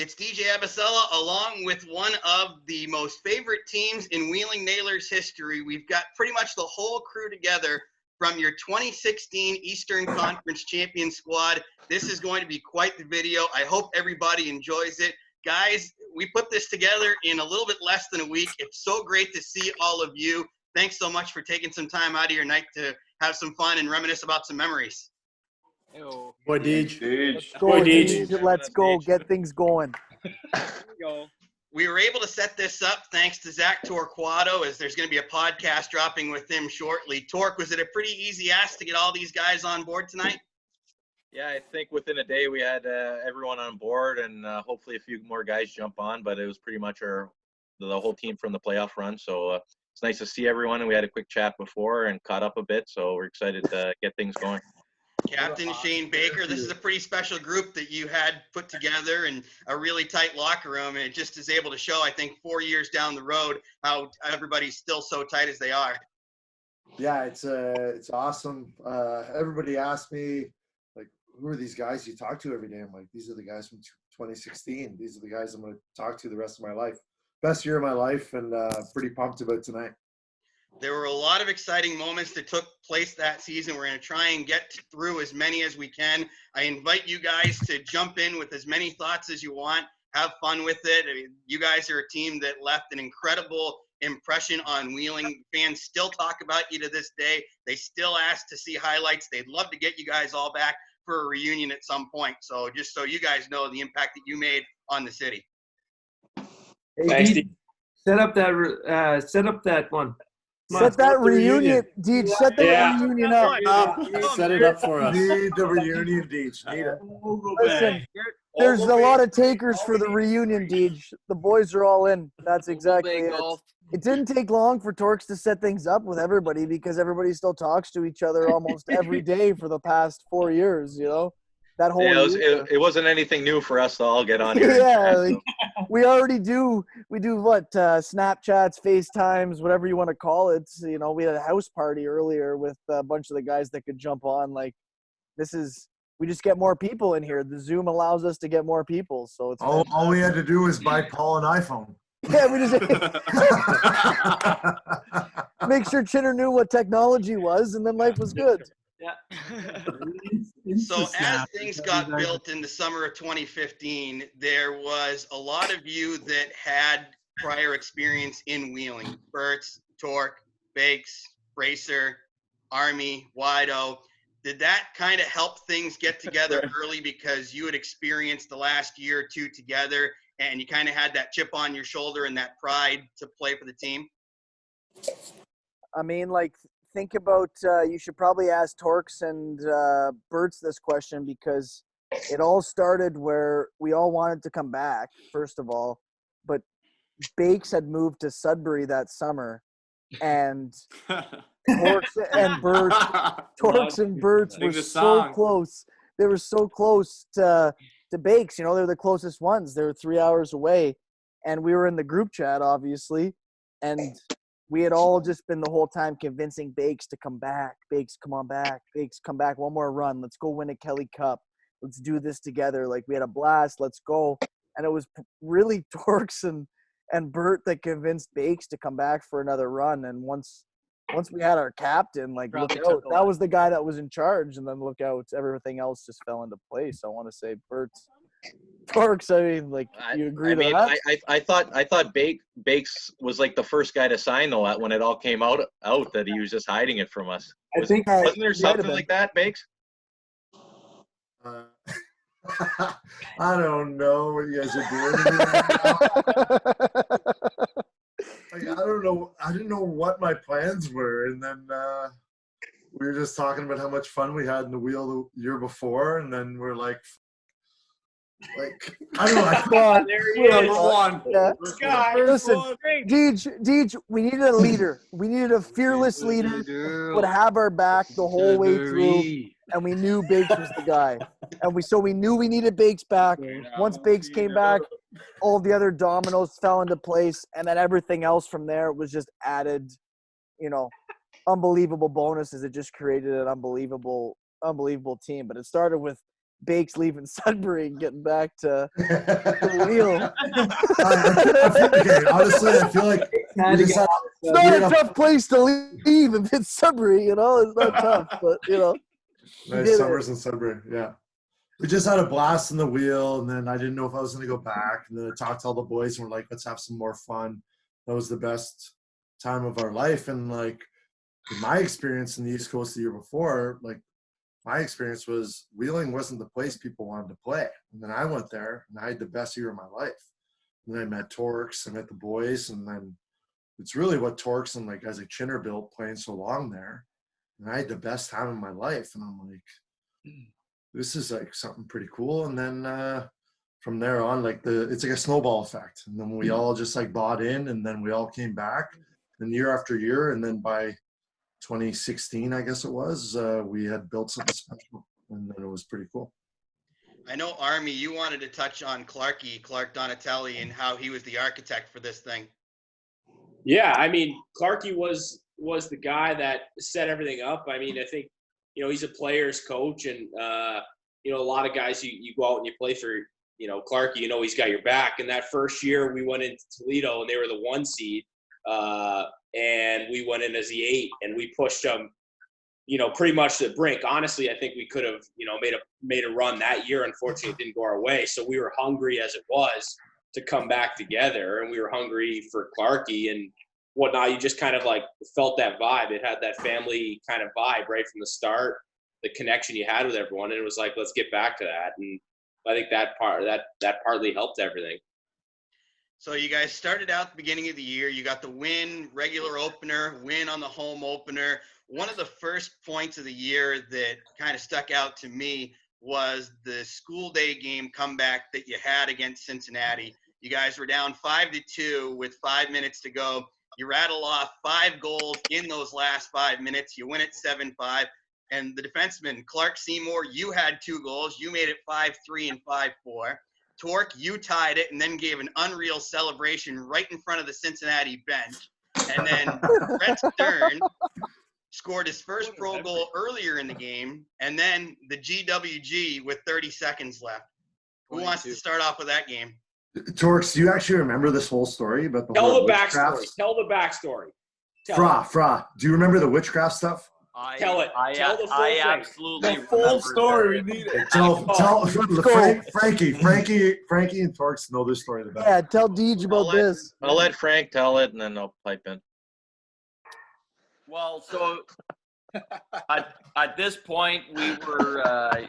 It's DJ Abasella along with one of the most favorite teams in Wheeling Nailers history. We've got pretty much the whole crew together from your 2016 Eastern Conference champion squad. This is going to be quite the video. I hope everybody enjoys it. Guys, we put this together in a little bit less than a week. It's so great to see all of you. Thanks so much for taking some time out of your night to have some fun and reminisce about some memories. Boy, Deej. Let's go, Deej. Let's go. Get things going. We were able to set this up thanks to Zach Torquato, as there's going to be a podcast dropping with him shortly. Torque, was it a pretty easy ask to get all these guys on board tonight? Yeah, I think within a day we had everyone on board, and hopefully a few more guys jump on, but it was pretty much the whole team from the playoff run. So it's nice to see everyone, and we had a quick chat before and caught up a bit, so we're excited to get things going. Captain Shane Baker, this is a pretty special group that you had put together and a really tight locker room, and it just is able to show, I think, 4 years down the road how everybody's still so tight as they are. Yeah, it's awesome. Everybody asked me, like, who are these guys you talk to every day? I'm like, these are the guys from 2016. These are the guys I'm going to talk to the rest of my life. Best year of my life, and pretty pumped about tonight. There were a lot of exciting moments that took place that season. We're going to try and get through as many as we can. I invite you guys to jump in with as many thoughts as you want. Have fun with it. I mean, you guys are a team that left an incredible impression on Wheeling. Fans still talk about you to this day. They still ask to see highlights. They'd love to get you guys all back for a reunion at some point. So just so you guys know the impact that you made on the city. Hey, thanks, Deej. Set up that one. Set that reunion, Deej. Set that reunion up. Set it up for us. Need the reunion, Deej. Need it. Listen, there's a lot of takers for the reunion, Deej. The boys are all in. That's exactly it. It didn't take long for Torx to set things up with everybody because everybody still talks to each other almost every day for the past 4 years, you know? That whole it wasn't anything new for us to all get on here. Yeah, like, we already do. We do what Snapchats, FaceTimes, whatever you want to call it. You know, we had a house party earlier with a bunch of the guys that could jump on. Like, we just get more people in here. The Zoom allows us to get more people, so it's all we had to do was buy Paul an iPhone. Yeah, we just make sure Chinner knew what technology was, and then life was good. Yeah. So as things got built in the summer of 2015, there was a lot of you that had prior experience in Wheeling. Burt's, Torque, Bakes, Bracer, Army, Wido. Did that kind of help things get together early because you had experienced the last year or two together and you kind of had that chip on your shoulder and that pride to play for the team? I mean, like, think about you should probably ask Torx and Bert's this question because it all started where we all wanted to come back, first of all, but Bakes had moved to Sudbury that summer, and Torx and Bert's were so close. They were so close to Bakes. You know, they're the closest ones. They were 3 hours away, and we were in the group chat, obviously, and we had all just been the whole time convincing Bakes to come back. Bakes, come on back. Bakes, come back. One more run. Let's go win a Kelly Cup. Let's do this together. Like, we had a blast. Let's go. And it was really Torx and Bert that convinced Bakes to come back for another run. And once we had our captain, like, look out. That was the guy that was in charge. And then look out. Everything else just fell into place. I want to say Bert's. Torx, I mean, like, you agree to that? I thought Bakes was like the first guy to sign though when it all came out that he was just hiding it from us. Wasn't there something like that, Bakes? I don't know what you guys are doing right now. Like, I didn't know what my plans were, and then we were just talking about how much fun we had in the wheel the year before, and then we're like, I don't know. There he is. Number one. Yeah. Listen, Deej, we needed a leader. We needed a fearless leader who would have our back the whole way through, and we knew Bakes was the guy. And we knew we needed Bakes back. Once Bakes came back, all the other dominoes fell into place, and then everything else from there was just added, you know, unbelievable bonuses. It just created an unbelievable team. But it started with Bake's leaving Sudbury and getting back to the wheel. Okay, honestly, I feel like we just had, It's not a tough place to leave if it's Sudbury, you know. It's not tough, but you know. nice summers in Sudbury. Yeah, we just had a blast in the wheel, and then I didn't know if I was going to go back. And then I talked to all the boys, and we're like, let's have some more fun. That was the best time of our life. And like, in my experience in the East Coast the year before, like, my experience was Wheeling wasn't the place people wanted to play. And then I went there, and I had the best year of my life. And then I met Torx, I met the boys, and then it's really what Torx and like guys like Chinner built playing so long there. And I had the best time of my life. And I'm like, this is like something pretty cool. And then from there on, like it's like a snowball effect. And then we all just like bought in, and then we all came back, and year after year. And then by 2016, I guess it was, we had built something special, and then it was pretty cool. I know, Army, you wanted to touch on Clark Donatelli, and how he was the architect for this thing. Yeah, I mean, Clarky was the guy that set everything up. I mean, I think, you know, he's a player's coach, and, you know, a lot of guys, you go out and you play for, you know, Clarky, you know, he's got your back. And that first year we went into Toledo, and they were the 1 seed, and we went in as the 8, and we pushed them, you know, pretty much to the brink. Honestly, I think we could have, you know, made a run that year. Unfortunately, it didn't go our way. So we were hungry as it was to come back together, and we were hungry for Clarky and whatnot. You just kind of like felt that vibe. It had that family kind of vibe right from the start, the connection you had with everyone. And it was like, let's get back to that. And I think that partly helped everything. So you guys started out the beginning of the year. You got the win, regular opener, win on the home opener. One of the first points of the year that kind of stuck out to me was the school day game comeback that you had against Cincinnati. You guys were down 5-2 with 5 minutes to go. You rattle off 5 goals in those last 5 minutes. You win it 7-5. And the defenseman, Clark Seymour, you had 2 goals. You made it 5-3 and 5-4. Torque, you tied it and then gave an unreal celebration right in front of the Cincinnati bench. And then Brett Stern scored his first pro goal earlier in the game, and then the GWG with 30 seconds left. Who wants to start off with that game? Torx, do you actually remember this whole story about the Tell whole the witchcraft? backstory. Tell the backstory. Fra, do you remember the witchcraft stuff? Tell it. Tell the full thing. The Absolutely full story. We need it. Tell Frankie and Torx know this story the best. Yeah, tell Deej about this. I'll let Frank tell it, and then I'll pipe in. Well, so at this point, we were,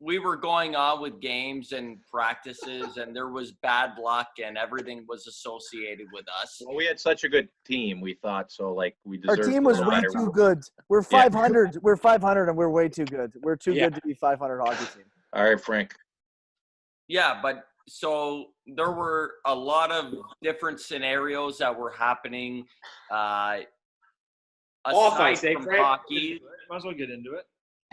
we were going on with games and practices, and there was bad luck, and everything was associated with us. Well, we had such a good team, we thought, so like we deserved. Our team was way too good. We're 500. We're 500, and we're way too good. We're too good to be 500 hockey team. All right, Frank. Yeah, but so there were a lot of different scenarios that were happening. Off Aside ice, from Frank? hockey, Might as well get into it.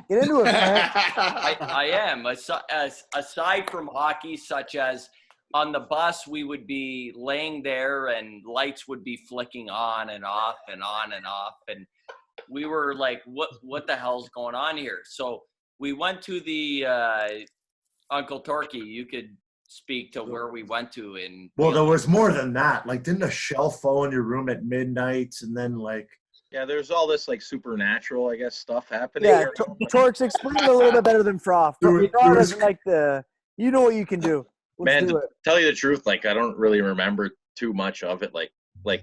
Get into it, Frank. I am. Aside from hockey, such as on the bus, we would be laying there and lights would be flicking on and off and on and off. And we were like, what the hell's going on here? So we went to the Uncle Torquay. You could speak to where we went to. Well, there was more than that. Like, didn't a shell fall in your room at midnight, and then like... Yeah, there's all this like supernatural, I guess, stuff happening. Yeah, Torx, explain it a little bit better than Froth. Froth doesn't like you know what you can do. Let's Man, do to it. tell you the truth, like I don't really remember too much of it. Like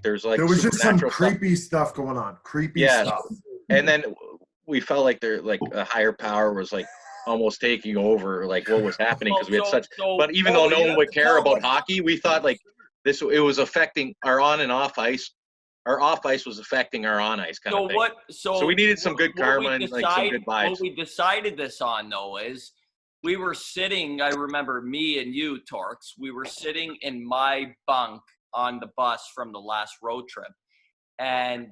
there's like there was just some supernatural creepy stuff going on. Creepy stuff. And then we felt like there like a higher power was like almost taking over like what was happening because we had such. But even though no one would care about hockey, we thought like it was affecting our on and off ice. Our off ice was affecting our on ice kind of thing. So we needed some good karma and like some good vibes. What we decided this on though is we were sitting. I remember me and you, Torx. We were sitting in my bunk on the bus from the last road trip, and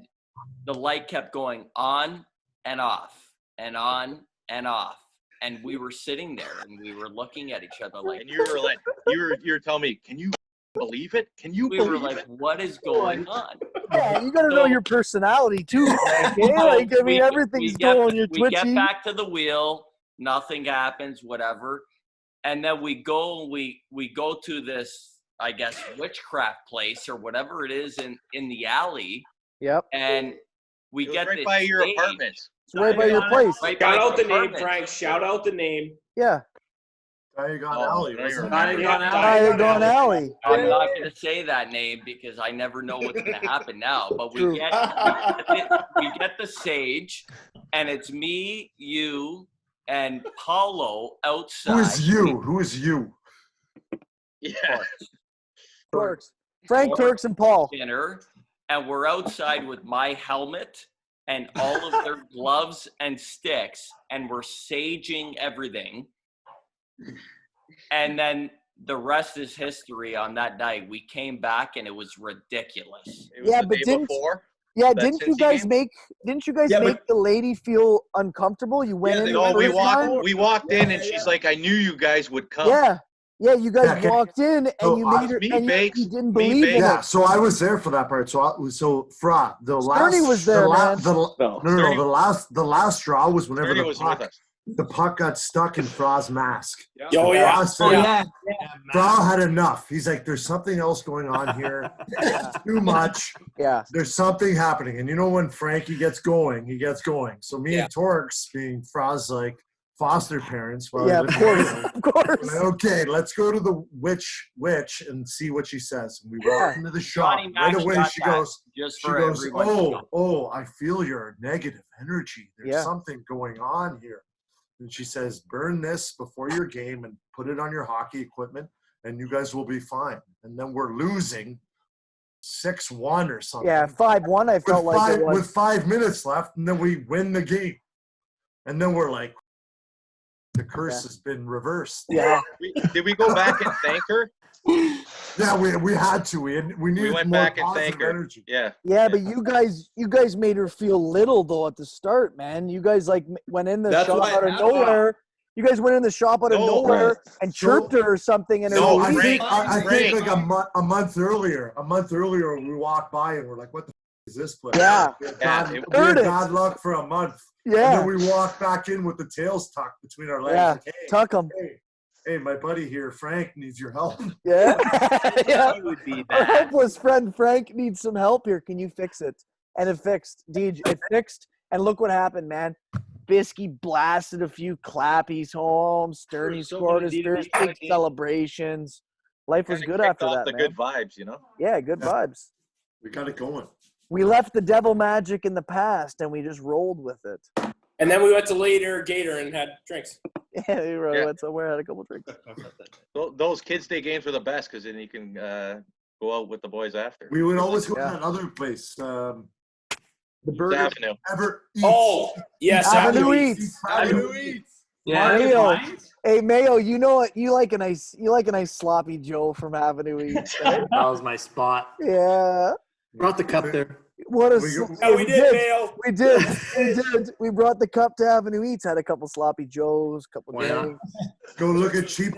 the light kept going on and off and on and off. And we were sitting there and we were looking at each other like. And you were like, you were telling me, can you believe it? Can you believe it? We were like, what is going on? Yeah, you got to know your personality too, Frank. Like, I mean, everything's going. You're twitchy. We get back to the wheel. nothing happens, whatever. And then we go to this, I guess, witchcraft place or whatever it is in the alley. Yep. And we It was get right this by your stage. apartment. It's right by your place. Right by Shout out the name, apartment. Frank. Shout out the name. Yeah. Diagon Oh, Alley. now you're wasn't it? remembering. Diagon Alley. I'm not going to say that name because I never know what's going to happen now. But we True. get the sage, and it's me, you, and Paulo outside. Who is you? Who is you? Yeah. Turks. Frank, Turks, and Paul. Dinner, and we're outside with my helmet and all of their gloves and sticks, and we're saging everything. And then the rest is history. On that night, we came back and it was ridiculous. It was Yeah, the but day didn't- before. Yeah, That didn't you Cincy guys game? make Yeah, but- make the lady feel uncomfortable? You went in the No, we first time? walked in and she's like, I knew you guys would come. Yeah. Yeah, you guys Yeah, walked in and so you I- made her me, and Bakes, you didn't me, believe in Yeah, it. so I was there for that part. So Fra, the last Sturdy was there, the man. no, Sturdy- the last straw was whenever Ernie the was with puck us. got stuck in Fra's mask. Oh, yeah. Fra said, Oh yeah. Fra had enough. He's like, there's something else going on here. Too much. Yeah. There's something happening. And you know when Frankie gets going, he gets going. So me and Torx, being Fra's like foster parents, while Yeah, he of lived course. in Of course. Like, okay, let's go to the witch and see what she says. And we walk into the shop. Johnny Right Max away, got she that, goes, just she for goes, everyone to know. oh, I feel your negative energy. There's Yeah. something going on here. And she says, burn this before your game and put it on your hockey equipment, and you guys will be fine. And then we're losing 6-1 or something. Yeah, 5-1 I felt like it was. With 5 minutes left, and then we win the game. And then we're like, the curse has been reversed. Yeah. Did we go back and thank her? Yeah, we had to. We needed went more back and positive thanked her. energy. Yeah. Yeah, but you guys made her feel little though at the start, man. You guys like went in the That's shop what out of happened. nowhere. You guys went in the shop out of No. nowhere and So- chirped her or something, and No, her I relief- think like a month earlier, we walked by and we're like, what the is this place? Yeah. We had Yeah, bad, it- we had Heard it. bad luck for a month. And yeah, then we walked back in with the tails tucked between our legs. Yeah. Like, hey, tuck them. hey, my buddy here, Frank, needs your help. Yeah, yeah. He would be Our bad. helpless friend Frank needs some help here. Can you fix it? And it fixed. Deej, it fixed. And look what happened, man. Bisky blasted a few clappies home. Sturdy So scored many his first DDP big celebrations. Life was Kinda good kicked after off that, the man. good vibes, you know? Yeah, good Yeah. vibes. We got it going. We left the devil magic in the past and we just rolled with it. And then we went to Later Gator and had drinks. Yeah, we Yeah. went somewhere, had a couple drinks. Those kids' day games were the best because then you can go out with the boys after. We would always go Yeah. to that other place. The East burger Avenue. ever eats. Oh, yes. Avenue Avenue Eats. Avenue Eats. Mario. Mario. Hey Mayo, you know what? You like a nice sloppy Joe from Avenue Eats, right? That was my spot. Yeah. Brought the cup there. What a We go- Yeah, we did, Mayo. We did. We did. We brought the cup to Avenue Eats. Had a couple sloppy joes, couple Why not? drinks. Go look at cheap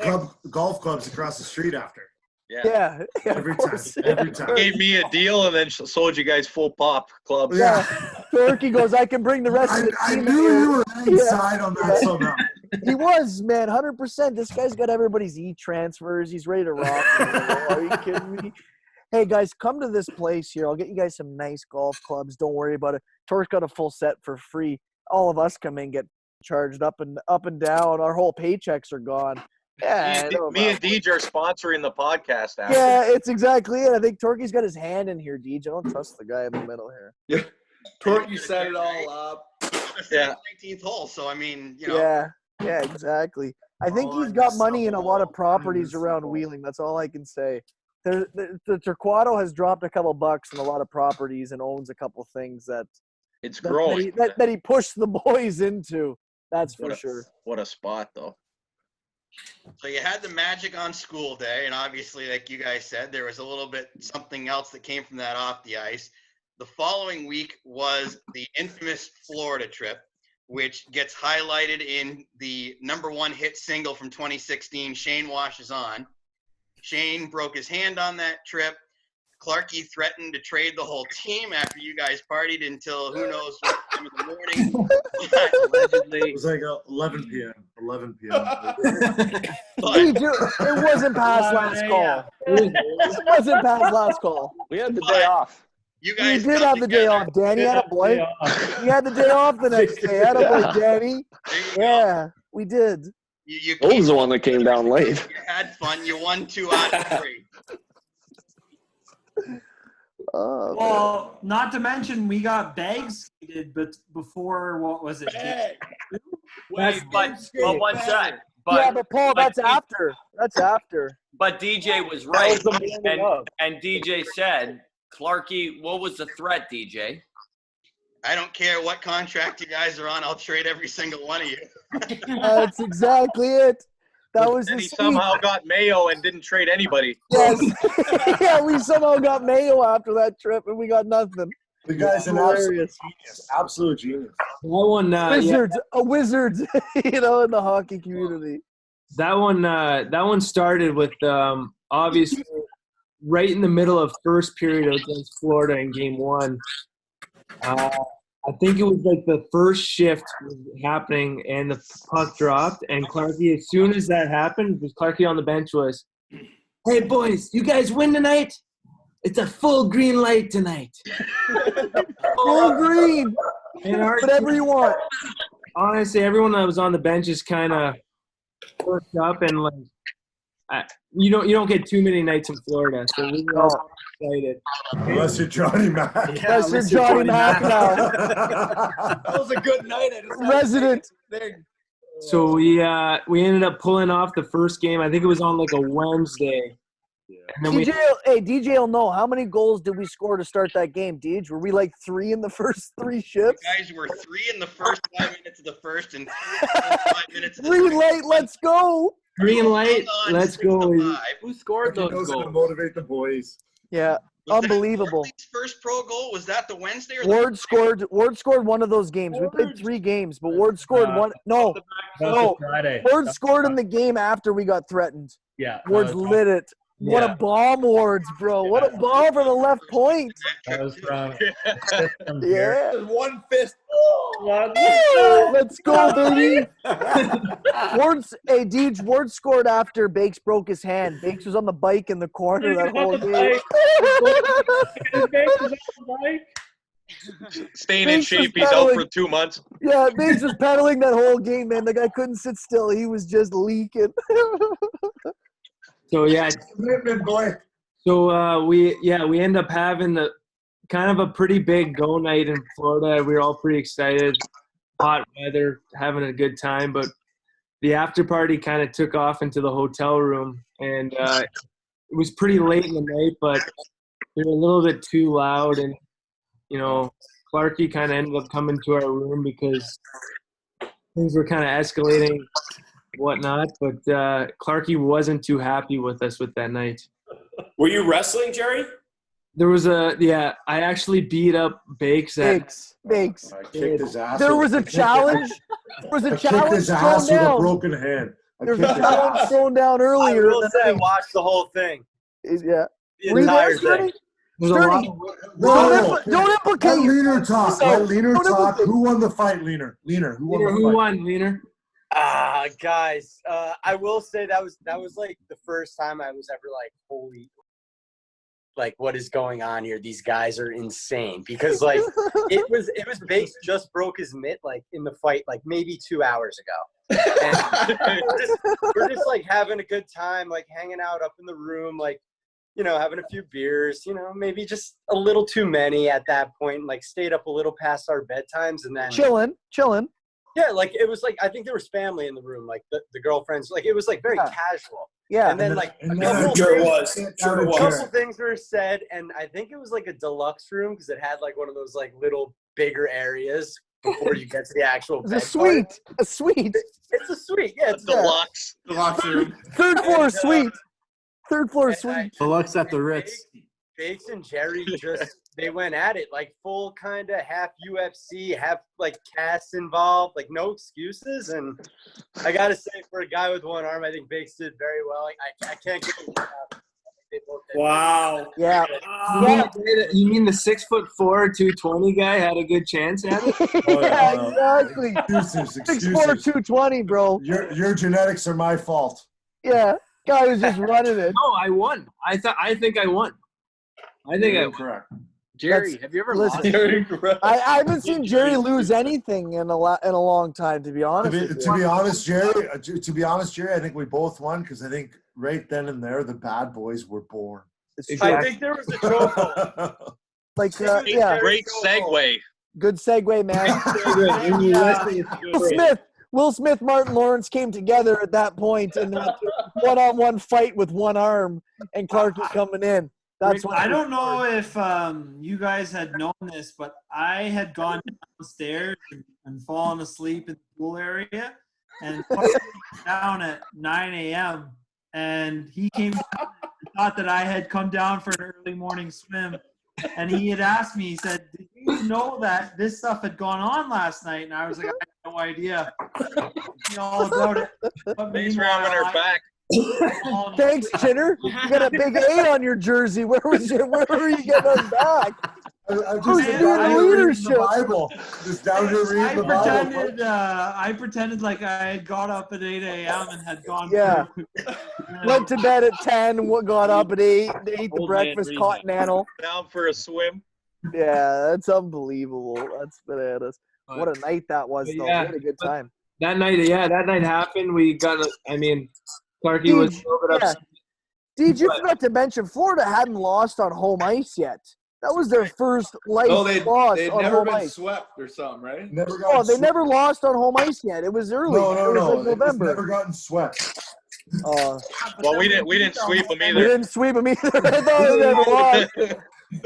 golf clubs across the street after. Yeah. Yeah. Yeah, of Every time. course. Every time. Gave me a deal and then sold you guys full pop clubs. Yeah. Turkey goes, I can bring the rest of the I team knew here. you were inside on that somehow. He was, man, 100%. This guy's got everybody's e-transfers. He's ready to rock. Are you kidding me? Hey, guys, come to this place here. I'll get you guys some nice golf clubs. Don't worry about it. Torque got a full set for free. All of us come in, get charged up and down. Our whole paychecks are gone. Yeah, Me and Deej are sponsoring the podcast after. Yeah, it's exactly it. I think Torquey's got his hand in here, Deej. I don't trust the guy in the middle here. Torque, you set it all up. Yeah. 19th hole. So I mean, you know, Yeah, exactly. I think Oh, he's I got miss money the in a ball. lot of I properties miss the around ball. Wheeling. That's all I can say. The Torquato has dropped a couple bucks in a lot of properties and owns a couple things that It's that growing. he pushed the boys into. That's for What a- sure. What a spot, though. so you had the Magic on school day, and obviously, like you guys said, there was a little bit something else that came from that off the ice. The following week was the infamous Florida trip, which gets highlighted in the #1 hit single from 2016, Shane Washes On. Shane broke his hand on that trip. Clarkie threatened to trade the whole team after you guys partied until who knows what time in the morning. It was like 11 p.m. 11 p.m. Dude, it wasn't past last call. It wasn't past last call. We had the day off. You You guys did come have the day together. off, Danny. Had a boy. You had the day off the next day. Had a boy, Danny. There you go. Yeah, we did. You I was the one that came down late. You had fun. You won 2 out of 3. Oh, Well, not to mention we got bags seated, but before what was it? But one sec. yeah, But but Paul, that's after. That's after. but DJ was That right, was the morning of. and DJ said, Clarkie, what was the threat, DJ? I don't care what contract you guys are on. I'll trade every single one of you. That's exactly it. That was And the he speech. somehow got Mayo and didn't trade anybody. Yes. Yeah, we somehow got Mayo after that trip, and we got nothing. The guy's an absolute Hilarious. genius. Absolute genius. That one, Wizard, a wizard, in the hockey community. that one started with obviously right in the middle of first period against Florida in Game 1. I think it was like the first shift was happening and the puck dropped, and Clarkie, as soon as that happened, was Clarkie on the bench was, "Hey boys, you guys win tonight? It's a full green light tonight." Full green. And our Whatever you want. honestly, everyone that was on the bench is kind of worked up, and like you don't get too many nights in Florida, so we were all excited. Unless you're Johnny Mac. That's your Johnny Mac now. That was a good night. I just Resident. So we ended up pulling off the first game. I think it was on like a Wednesday. And then DJ will know. How many goals did we score to start that game, Deej? Were we like 3 in the first 3 shifts? You guys were 3 in the first 5 minutes of the first and 3 in the 5 minutes of the Green second. light, let's go. green light, Hung on let's 6 to go. 5. Who scored He those knows how to goals? motivate the boys. Yeah, Was that unbelievable. Clarkie's first pro goal? Was that the Wednesday or the Ward scored one of those games. We played 3 games, but Ward scored one. No, no. Friday. Ward scored in the game after we got threatened. Yeah. Ward's lit it. What a bomb, Wards, bro. What a bomb from the left point. That was from Yeah. One fist. Let's go, baby. Ward scored after Bakes broke his hand. Bakes was on the bike in the corner that whole game. Staying in Thanks for shape. He's out pedaling. for 2 months. Yeah, Bakes was pedaling that whole game, man. The guy couldn't sit still. He was just leaking. So yeah, Commitment, boy. so we end up having the kind of a pretty big go night in Florida. We were all pretty excited, hot weather, having a good time. But the after party kind of took off into the hotel room, and it was pretty late in the night, but they were a little bit too loud, and Clarkie kind of ended up coming to our room because things were kind of escalating, whatnot. But Clarkie wasn't too happy with us with that night. Were you wrestling, Jerry? There was I actually beat up Bakes. Bakes. I kicked his ass. There was a challenge. There was a I kicked challenge his thrown ass with a down. broken hand. I There was kicked a his ass. challenge thrown down I earlier. will say, I watched the whole thing. Yeah. The Were you there, entire Sturdy? thing. There's a lot. Sturdy, No, don't implicate let you. Leaner talk. So, Let Leaner don't talk. implicate- Who won the fight, Leaner? Leaner, who won Leaner, the who fight? won, Leaner? Guys, I will say that was like the first time I was ever like, holy, like what is going on here? These guys are insane because like it was Bakes just broke his mitt like in the fight like maybe 2 hours ago. And we're just like having a good time, like hanging out up in the room, like having a few beers, maybe just a little too many at that point, like stayed up a little past our bedtimes and then Chilling. yeah, like it was like I think there was family in the room, like the girlfriends, like it was like very Yeah. casual. Yeah. And then like and a then couple I Sure it things- was. Sure it a was. couple things were said, and I think it was like a deluxe room because it had like one of those like little bigger areas before you get to the actual It's bed a part. suite. A suite. It's a suite, yeah. It's Deluxe room. Third floor And, suite. Third floor and suite. Deluxe at the Ritz. Bakes and Jerry they went at it like full kind of half UFC, half like casts involved, like no excuses. And I gotta say, for a guy with one arm, I think Bakes did very well. Like, I can't give him Wow. Yeah. You mean the 6'4", 220 guy had a good chance at it? Yeah, exactly. Excuses, 6'4", excuses. 220, bro. Your genetics are my fault. Yeah, guy was just running it. No, I won. I think I won. I think I You're won. correct. Jerry, have you ever Listen, lost? I haven't seen Jerry lose anything in a long time, to be honest. with To you. be honest, Jerry, I think we both won because I think right then and there the bad boys were born. It's Exactly. true. I think there was a chokehold. Like, yeah, Great segue. good segue, man. Will Smith, Martin Lawrence came together at that point in that one-on-one fight with one arm, and Clark is coming in. That's what I don't know if you guys had known this, but I had gone downstairs and fallen asleep in the pool area, and down at 9 a.m. And he came down and thought that I had come down for an early morning swim, and he had asked me. He said, "Did you know that this stuff had gone on last night?" And I was like, "I had no idea." You know all about it. But Thanks for having her back. Thanks, Chinner. You got a big A on your jersey. Where were you getting us back? I'm Who's just doing down the here reading leadership? the Bible. Just down here reading the Bible. I pretended like I had got up at 8 a.m. and had gone. Yeah. Went to bed at 10, got up at 8, ate the Old breakfast man continental. Down for a swim. Yeah, that's unbelievable. That's bananas. What a night that was, though. Yeah. We had a good time. That night happened. We got. Clarky was a little bit upset. Deej, you forgot to mention Florida hadn't lost on home ice yet. That was their first loss they'd on never home been ice. swept or something, right? They never lost on home ice yet. It was early. No. It was like It's November. never gotten swept. Well, we didn't sweep them We either. didn't sweep them either. I thought they never lost.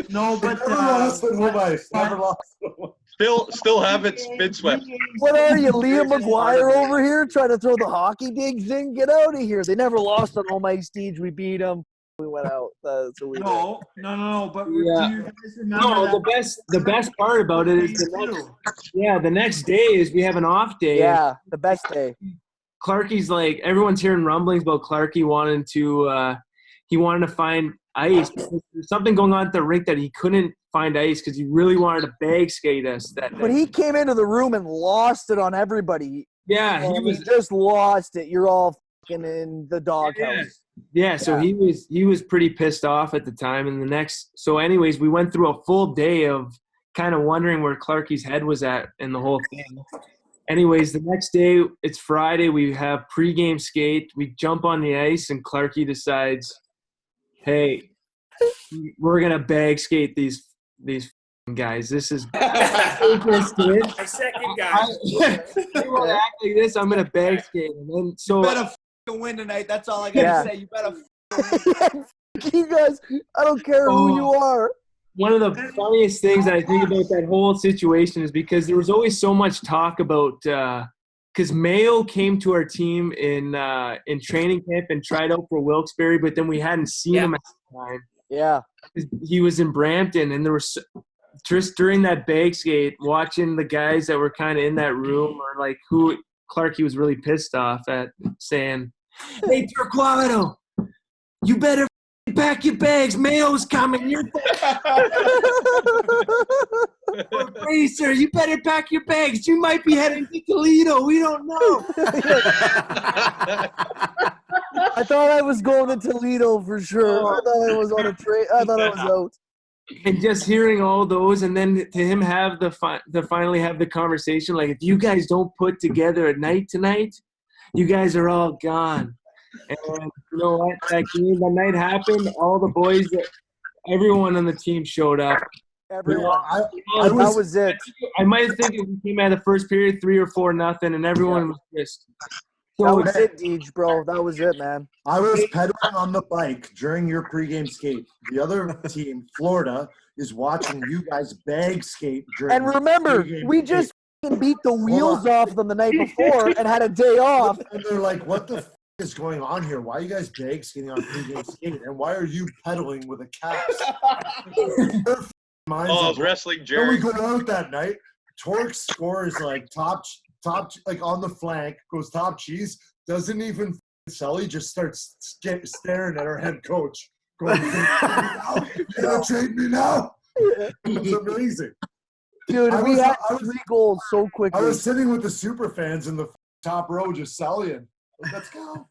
No, but Never lost on home ice. Never lost. Still haven't been swept. What are you, Liam McGuire over here trying to throw the hockey digs in? Get out of here. They never lost on home ice, Deej. We beat them. We went out. So we No. But do Yeah. you guys remember No, that? the best part about it is the next day is we have an off day. Yeah, the best day. Clarky's like, everyone's hearing rumblings about Clarky wanting to find ice. There's something going on at the rink that he couldn't find ice because he really wanted to bag skate us that day. But he came into the room and lost it on everybody. Yeah, he just lost it. You're all fucking in the doghouse. Yeah, so he was pretty pissed off at the time. And anyways, we went through a full day of kind of wondering where Clarky's head was at in the whole thing. Anyways, the next day, it's Friday. We have pregame skate. We jump on the ice, and Clarky decides, hey, we're going to bag skate these guys. This is My second guy. I won't act like this. I'm going to bag skate. And then, You better f***ing win tonight. That's all I got to say. You better You guys, I don't care who you are. One of the funniest things that I think about that whole situation is because there was always so much talk about because Mayo came to our team in training camp and tried out for Wilkes-Barre, but then we hadn't seen him at the time. Yeah. He was in Brampton, and there was just during that bag skate, watching the guys that were kind of in that room or like who Clarky was really pissed off at saying, hey, Turquato, you better pack your bags. Mayo's coming. You're Racer, you better pack your bags. You might be heading to Toledo. We don't know. I thought I was going to Toledo for sure. I thought I was on a train. I thought I was out. And just hearing all those, and then to him have to finally have the conversation, like, if you guys don't put together a night tonight, you guys are all gone. And you know what? That night happened. All the boys, everyone on the team showed up. Everyone. That was it. I might have think we came out of the first period 3 or 4-0, and everyone was just. That was it, Deej, bro. That was it, man. I was pedaling on the bike during your pregame skate. The other team, Florida, is watching you guys bag skate during. And remember, we just beat the wheels off them the night before and had a day off. And they're like, "What the f- is going on here? Why are you guys bag skating on pregame skate? And why are you pedaling with a cast?" Oh, wrestling, Then Jerry. we go out that night. Torque scores like top, like on the flank, goes top cheese, doesn't even sell. He just starts staring at our head coach. going, "Gonna trade me now?" It's amazing. Dude, I we was- had I was- 3 goals so I quickly. was sitting with the super fans in the top row just selling. Let's go.